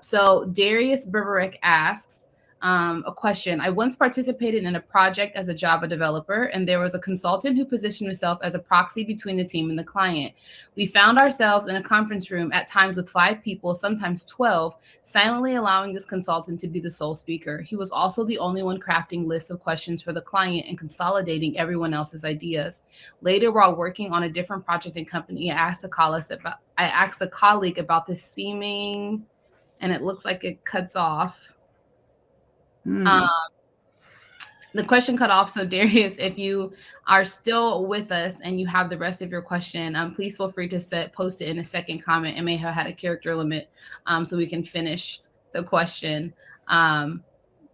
So Darius Brberick asks a question. I once participated in a project as a Java developer, and there was a consultant who positioned himself as a proxy between the team and the client. We found ourselves in a conference room at times with 5 people, sometimes 12, silently allowing this consultant to be the sole speaker. He was also the only one crafting lists of questions for the client and consolidating everyone else's ideas. Later, while working on a different project and company, I asked a colleague about this seeming, and it looks like it cuts off. Um, the question cut off. So Darius, if you are still with us and you have the rest of your question, please feel free to post it in a second comment. It may have had a character limit, so we can finish the question. Um,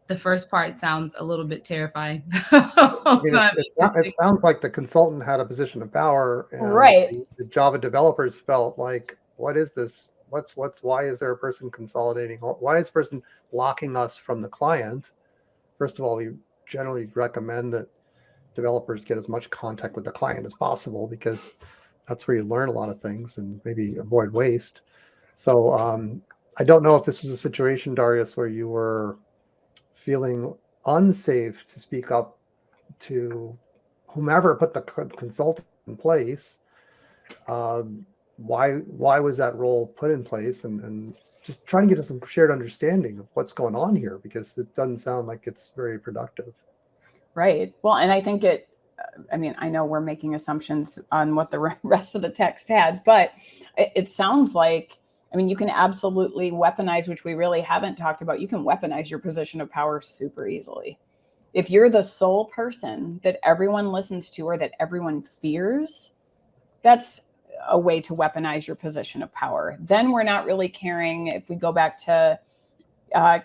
the first part sounds a little bit terrifying. I mean, So it sounds like the consultant had a position of power, and Right. the Java developers felt like, what is this? Why is there a person consolidating? Why is a person blocking us from the client? First of all, we generally recommend that developers get as much contact with the client as possible, because that's where you learn a lot of things and maybe avoid waste. So I don't know if this was a situation, Darius, where you were feeling unsafe to speak up to whomever put the consultant in place. Um, why was that role put in place, and just trying to get some shared understanding of what's going on here, because it doesn't sound like it's very productive. Right. Well, and I think I mean, I know we're making assumptions on what the rest of the text had, but it sounds like, I mean, you can absolutely weaponize, which we really haven't talked about. You can weaponize your position of power super easily. If you're the sole person that everyone listens to or that everyone fears, that's a way to weaponize your position of power. Then we're not really caring. If we go back to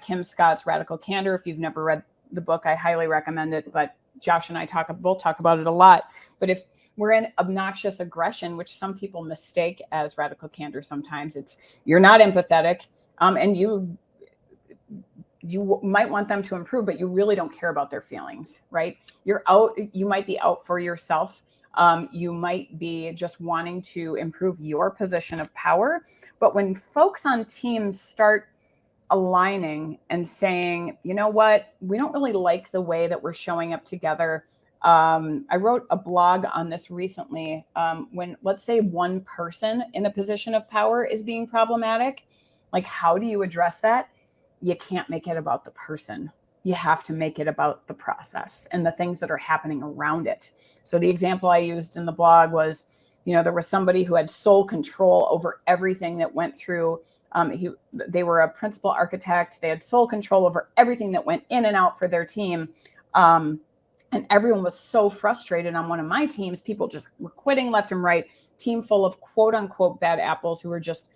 Kim Scott's Radical Candor, if you've never read the book, I highly recommend it. But Josh and I both talk about it a lot. But if we're in obnoxious aggression, which some people mistake as radical candor, sometimes it's you're not empathetic, and you might want them to improve, but you really don't care about their feelings, right? You might be out for yourself. You might be just wanting to improve your position of power. But when folks on teams start aligning and saying, you know what, we don't really like the way that we're showing up together. I wrote a blog on this recently. When, let's say, one person in a position of power is being problematic, like, how do you address that? You can't make it about the person. You have to make it about the process and the things that are happening around it. So the example I used in the blog was, there was somebody who had sole control over everything that went through. They were a principal architect. They had sole control over everything that went in and out for their team. And everyone was so frustrated on one of my teams. People just were quitting left and right. Team full of quote unquote bad apples who were just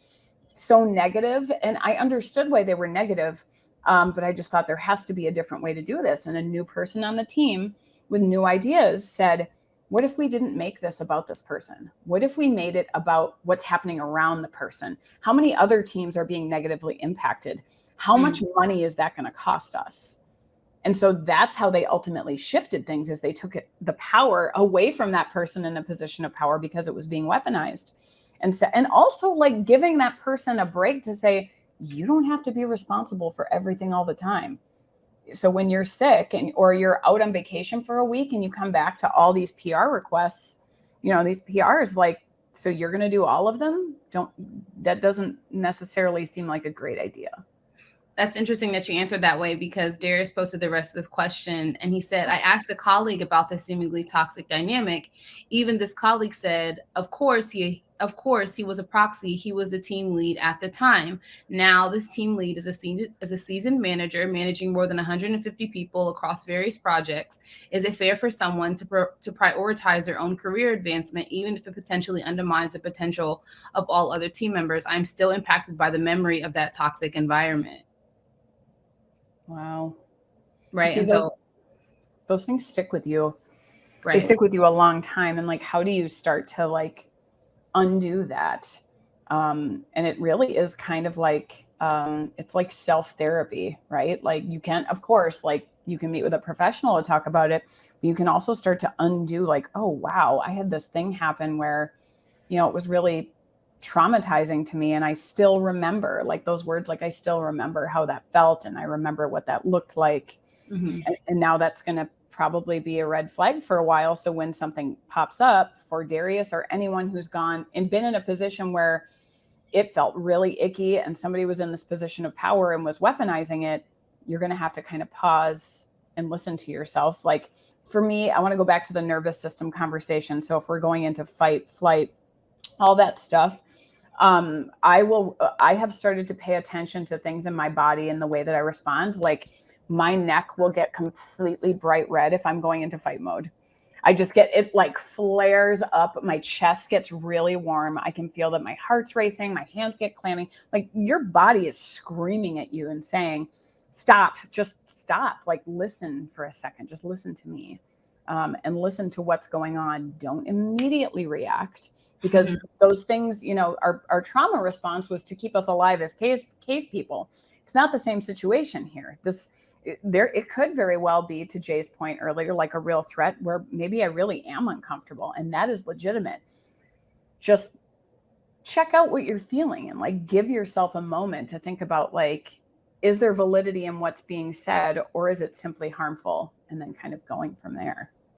so negative. And I understood why they were negative. But I just thought there has to be a different way to do this. And a new person on the team with new ideas said, what if we didn't make this about this person? What if we made it about what's happening around the person? How many other teams are being negatively impacted? How much money is that going to cost us? And so that's how they ultimately shifted things, is they took the power away from that person in a position of power because it was being weaponized. And also, like, giving that person a break to say, you don't have to be responsible for everything all the time. So when you're sick or you're out on vacation for a week and you come back to all these PR requests, these PRs, like, so you're going to do all of them? That doesn't necessarily seem like a great idea. That's interesting that you answered that way, because Darius posted the rest of this question and he said, I asked a colleague about this seemingly toxic dynamic. Even this colleague said, of course he was a proxy. He was the team lead at the time. Now this team lead is a seasoned manager managing more than 150 people across various projects. Is it fair for someone to prioritize their own career advancement, even if it potentially undermines the potential of all other team members? I'm still impacted by the memory of that toxic environment. Wow. Right. See, and so those things stick with you. Right. They stick with you a long time. And like, how do you start to like undo that? And it really is kind of like, it's like self-therapy, right? Like, you can, of course, like, you can meet with a professional to talk about it, but you can also start to undo, like, oh, wow, I had this thing happen where, it was really traumatizing to me. And I still remember like those words, like I still remember how that felt. And I remember what that looked like. Mhm. And now that's going to probably be a red flag for a while. So when something pops up for Darius or anyone who's gone and been in a position where it felt really icky and somebody was in this position of power and was weaponizing it, you're going to have to kind of pause and listen to yourself. Like for me, I want to go back to the nervous system conversation. So if we're going into fight, flight, all that stuff, I have started to pay attention to things in my body and the way that I respond. Like my neck will get completely bright red if I'm going into fight mode. I just get it like flares up. My chest gets really warm. I can feel that my heart's racing. My hands get clammy. Like your body is screaming at you and saying, stop, just stop. Like listen for a second. Just listen to me and listen to what's going on. Don't immediately react because those things, you know, our trauma response was to keep us alive as cave people. It's not the same situation here. It could very well be, to Jay's point earlier, like a real threat where maybe I really am uncomfortable, and that is legitimate. Just check out what you're feeling and like give yourself a moment to think about like, is there validity in what's being said or is it simply harmful? And then kind of going from there.